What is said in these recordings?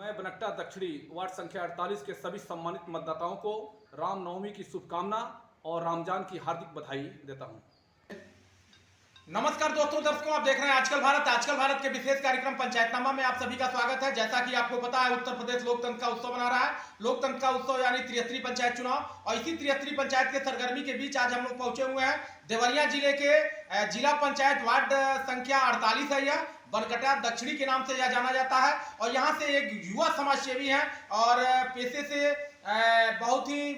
मैं बनकटा दक्षिणी वार्ड संख्या 48 के सभी सम्मानित मतदाताओं को रामनवमी की शुभकामना और रमजान की हार्दिक बधाई देता हूं। नमस्कार दोस्तों, दर्शकों, आप देख रहे हैं आजकल भारत के विशेष कार्यक्रम पंचायतनामा में आप सभी का स्वागत है। जैसा कि आपको पता है, उत्तर प्रदेश लोकतंत्र का उत्सव मना रहा है। लोकतंत्र का उत्सव यानी त्रिस्तरीय पंचायत चुनाव, और इसी त्रिस्तरीय पंचायत के सरगर्मी के बीच आज हम लोग पहुंचे हुए हैं देवरिया जिले के जिला पंचायत वार्ड संख्या 48 है। यह बनकटा दक्षिणी के नाम से यह जाना जाता है और यहाँ से एक युवा समाज सेवी है और पेशे से बहुत ही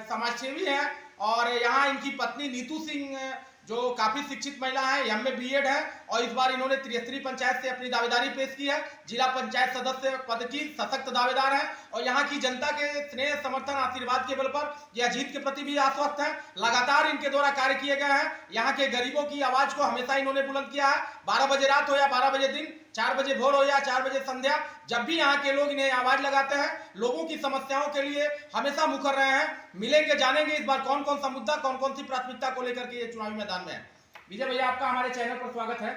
समाजसेवी है। और यहाँ इनकी पत्नी नीतू सिंह जो काफी शिक्षित महिला है, एमए बीएड है, और इस बार इन्होंने त्रिस्तरीय पंचायत से अपनी दावेदारी पेश की है। जिला पंचायत सदस्य पद की सशक्त दावेदार है और यहाँ की जनता के स्नेह, समर्थन, आशीर्वाद के बल पर यह जीत के प्रति भी आश्वस्त है। लगातार इनके द्वारा कार्य किए गए हैं। यहाँ के गरीबों की आवाज को हमेशा इन्होंने बुलंद किया है। 12 बजे रात हो या 12 बजे दिन, 4 बजे भोर हो या 4 बजे संध्या, जब भी यहाँ के लोग इन्हें आवाज लगाते हैं, लोगों की समस्याओं के लिए हमेशा मुखर रहे हैं। मिलेंगे, जानेंगे इस बार कौन कौन सा मुद्दा, कौन कौन सी प्राथमिकता को लेकर के ये चुनावी मैदान में है। विजय भैया, आपका हमारे चैनल पर स्वागत है।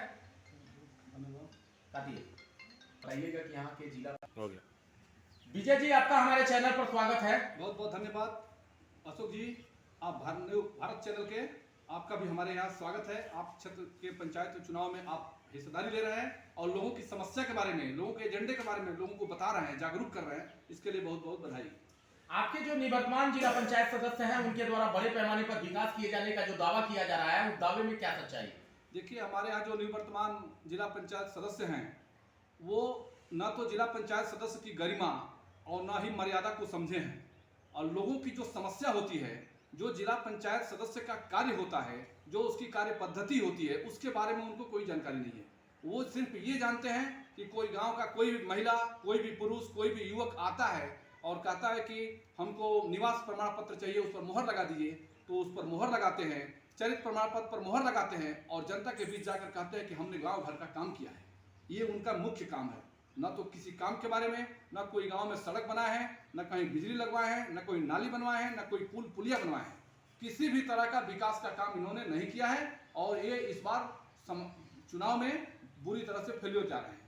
बताइएगा कि यहाँ के जिला हो गया। विजय जी, आपका हमारे चैनल पर स्वागत है। बहुत बहुत धन्यवाद अशोक जी। आप भारत चैनल के आपका भी हमारे यहाँ स्वागत है। आप क्षेत्र के पंचायत चुनाव में आप हिस्सेदारी ले रहे हैं और लोगों की समस्या के बारे में, लोगों के एजेंडे के बारे में लोगों को बता रहे हैं, जागरूक कर रहे हैं। इसके लिए बहुत बहुत बधाई। आपके जो निवर्तमान जिला पंचायत सदस्य हैं, उनके द्वारा बड़े पैमाने पर विकास किए जाने का जो दावा किया जा रहा है, उस दावे में क्या सच्चाई है? देखिए, हमारे यहाँ जो निवर्तमान जिला पंचायत सदस्य हैं, वो न तो जिला पंचायत सदस्य की गरिमा और न ही मर्यादा को समझे हैं, और लोगों की जो समस्या होती है, जो जिला पंचायत सदस्य का कार्य होता है, जो उसकी कार्य पद्धति होती है, उसके बारे में उनको कोई जानकारी नहीं है। वो सिर्फ ये जानते हैं कि कोई गांव का कोई भी महिला, कोई भी पुरुष, कोई भी युवक आता है और कहता है कि हमको निवास प्रमाण पत्र चाहिए, उस पर मोहर लगा दीजिए, तो उस पर मोहर लगाते हैं। चरित्र प्रमाण पत्र पर मोहर लगाते हैं और जनता के बीच जाकर कहते हैं कि हमने गाँव भर का काम किया है। ये उनका मुख्य काम है। न तो किसी काम के बारे में, न कोई गांव में सड़क बनाए हैं, न कहीं बिजली लगवाए हैं, न कोई नाली बनवाए हैं, न कोई पुल पुलिया बनवाए हैं। किसी भी तरह का विकास का काम इन्होंने नहीं किया है और ये इस बार चुनाव में बुरी तरह से फेल्योर जा रहे हैं।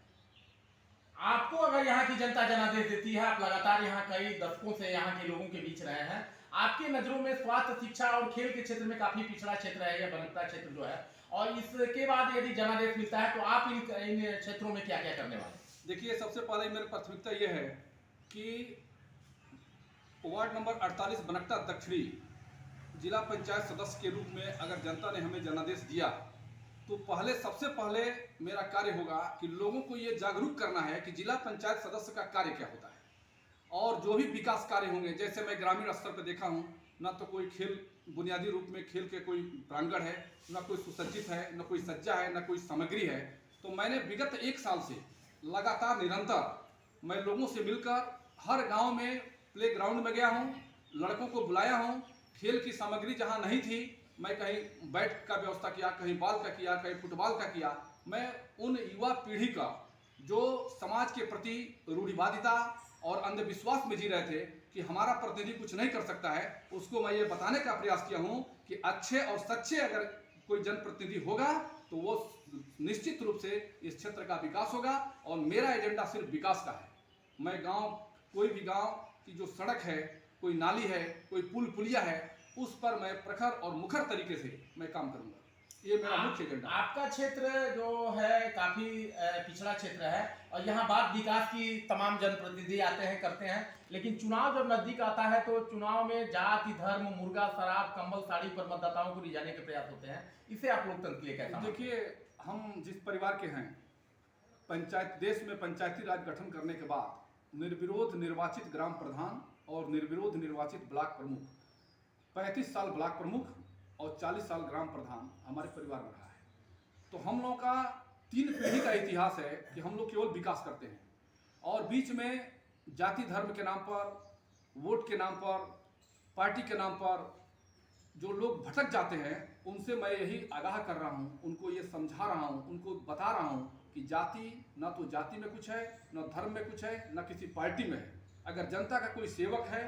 आपको अगर यहाँ की जनता जनादेश देती है, आप लगातार यहाँ कई दशकों से यहाँ के लोगों के बीच रहे हैं, आपकी नजरों में स्वास्थ्य, शिक्षा और खेल के क्षेत्र में काफी पिछड़ा क्षेत्र है यह बनकटा क्षेत्र जो है, और इसके बाद यदि जनादेश मिलता है तो आप इन क्षेत्रों में क्या क्या करने वाले? देखिए, सबसे पहले मेरी प्राथमिकता ये है कि वार्ड नंबर 48 बनकटा दक्षिणी जिला पंचायत सदस्य के रूप में अगर जनता ने हमें जनादेश दिया तो सबसे पहले मेरा कार्य होगा कि लोगों को ये जागरूक करना है कि जिला पंचायत सदस्य का कार्य क्या होता है, और जो भी विकास कार्य होंगे, जैसे मैं ग्रामीण स्तर पर देखा हूँ, न तो कोई खेल, बुनियादी रूप में खेल के कोई प्रांगण है, न कोई सुसज्जित है, न कोई सज्जा है, न कोई सामग्री है। तो मैंने विगत 1 साल से लगातार निरंतर मैं लोगों से मिलकर हर गांव में प्ले ग्राउंड में गया हूं, लड़कों को बुलाया हूं। खेल की सामग्री जहां नहीं थी, मैं कहीं बैट का व्यवस्था किया, कहीं बॉल का किया, कहीं फुटबॉल का किया। मैं उन युवा पीढ़ी का जो समाज के प्रति रूढ़िवादिता और अंधविश्वास में जी रहे थे कि हमारा प्रतिनिधि कुछ नहीं कर सकता है, उसको मैं ये बताने का प्रयास किया हूँ कि अच्छे और सच्चे अगर कोई जनप्रतिनिधि होगा तो वो निश्चित रूप से इस क्षेत्र का विकास होगा, और मेरा एजेंडा सिर्फ विकास का है। मैं कोई भी गांव की जो सड़क है, कोई नाली है, कोई पुल पुलिया है, उस पर मैं प्रखर और मुखर तरीके से मैं काम करूंगा। ये मेरा मुख्य एजेंडा है। आपका क्षेत्र जो है काफी पिछड़ा क्षेत्र है और यहाँ बात विकास की तमाम जनप्रतिनिधि आते हैं, करते हैं, लेकिन चुनाव जब नजदीक आता है तो चुनाव में जाति, धर्म, मुर्गा, शराब, कंबल, साड़ी पर मतदाताओं को रिझाने के प्रयास होते हैं। इसे आप लोकतंत्र के लिए कैसा? देखिए, हम जिस परिवार के हैं, देश में पंचायती राज गठन करने के बाद निर्विरोध निर्वाचित ग्राम प्रधान और निर्विरोध निर्वाचित ब्लॉक प्रमुख, 35 साल ब्लॉक प्रमुख और 40 साल ग्राम प्रधान हमारे परिवार में रहा है। तो हम लोगों का 3 पीढ़ी का इतिहास है कि हम लोग केवल विकास करते हैं, और बीच में जाति धर्म के नाम पर, वोट के नाम पर, पार्टी के नाम पर जो लोग भटक जाते हैं, उनसे मैं यही आगाह कर रहा हूं, उनको ये समझा रहा हूं, उनको बता रहा हूं कि जाति, न तो जाति में कुछ है, न धर्म में कुछ है, न किसी पार्टी में है। अगर जनता का कोई सेवक है,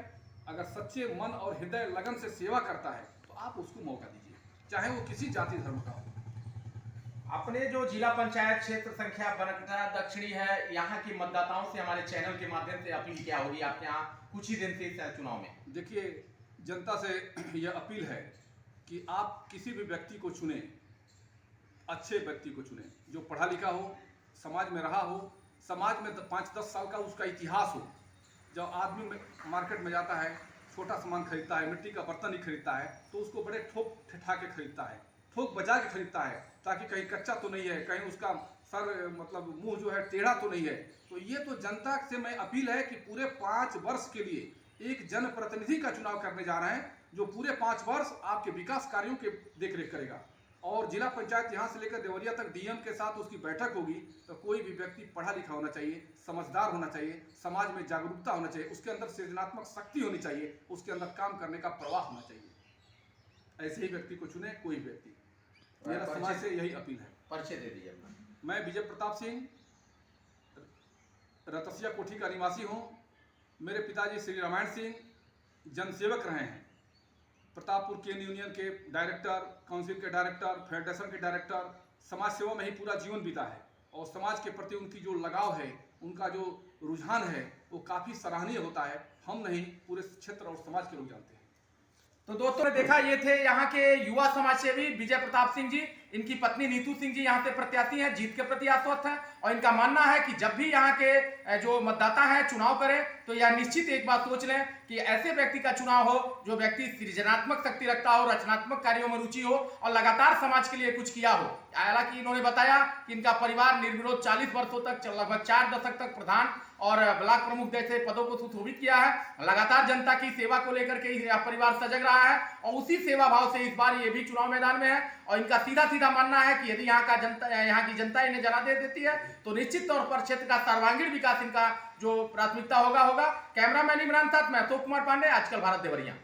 अगर सच्चे मन और हृदय लगन से सेवा करता है, तो आप उसको मौका दीजिए, चाहे वो किसी जाति धर्म का हो। अपने जो जिला पंचायत क्षेत्र संख्या बनकटा दक्षिणी है, यहाँ के मतदाताओं से हमारे चैनल के माध्यम से अपील क्या होगी आपके यहाँ कुछ ही दिन से इस चुनाव में? देखिए, जनता से यह अपील है कि आप किसी भी व्यक्ति को चुने, अच्छे व्यक्ति को चुने, जो पढ़ा लिखा हो, समाज में रहा हो, समाज में 5-10 साल का उसका इतिहास हो। जब आदमी मार्केट में जाता है, छोटा सामान खरीदता है, मिट्टी का बर्तन ही खरीदता है, तो उसको बड़े ठोक ठिठा के खरीदता है, ठोक बजा के खरीदता है, ताकि कहीं कच्चा तो नहीं है, कहीं उसका सर मतलब मुंह जो है टेढ़ा तो नहीं है। तो ये तो जनता से मैं अपील है कि पूरे 5 वर्ष के लिए एक जनप्रतिनिधि का चुनाव करने जा रहे हैं, जो पूरे 5 वर्ष आपके विकास कार्यों के देखरेख करेगा। और जिला पंचायत यहाँ से लेकर देवरिया तक डीएम के साथ उसकी बैठक होगी। तो कोई भी व्यक्ति पढ़ा लिखा होना चाहिए, समझदार होना चाहिए, समाज में जागरूकता होना चाहिए, उसके अंदर सृजनात्मक शक्ति होनी चाहिए, उसके अंदर काम करने का प्रवाह होना चाहिए। ऐसे ही व्यक्ति को चुने, कोई व्यक्ति। मेरा समाज से यही अपील है। परिचय दे दीजिए अपना। मैं विजय प्रताप सिंह, रतसिया कोठी का निवासी हूँ। मेरे पिताजी श्री रामायण सिंह जनसेवक रहे हैं, प्रतापपुर केन यूनियन के डायरेक्टर, काउंसिल के डायरेक्टर, फेडरेशन के डायरेक्टर, समाज सेवा में ही पूरा जीवन बीता है। और समाज के प्रति उनकी जो लगाव है, उनका जो रुझान है, वो काफ़ी सराहनीय होता है। हम नहीं, पूरे क्षेत्र और समाज के लोग जानते हैं। तो दोस्तों ने देखा, ये थे यहाँ के युवा समाज सेवी विजय प्रताप सिंह जी। इनकी पत्नी नीतू सिंह जी यहाँ से प्रत्याशी हैं, जीत के प्रति आश्वस्त हैं। और इनका मानना है कि जब भी यहाँ के जो मतदाता हैं चुनाव करें, तो यह निश्चित एक बात सोच लें कि ऐसे व्यक्ति का चुनाव हो जो व्यक्ति सृजनात्मक शक्ति रखता हो, रचनात्मक कार्यों में रुचि हो और लगातार समाज के लिए कुछ किया हो। हालांकि इन्होंने बताया कि इनका परिवार निर्विरोध 40 वर्षों तक, लगभग 4 दशक तक प्रधान और ब्लॉक प्रमुख जैसे पदों को सुशोभित किया है। लगातार जनता की सेवा को लेकर के यह परिवार सजग रहा है और उसी सेवा भाव से इस बार ये भी चुनाव मैदान में है। और इनका सीधा सीधा मानना है कि यदि यहाँ की जनता इन्हें जनादेश देती है, तो निश्चित तौर पर क्षेत्र का सर्वांगीण विकास इनका जो प्राथमिकता होगा। कैमरामैन इमरान साथ मैं अशोक कुमार पांडे, आजकल भारत देवरिया।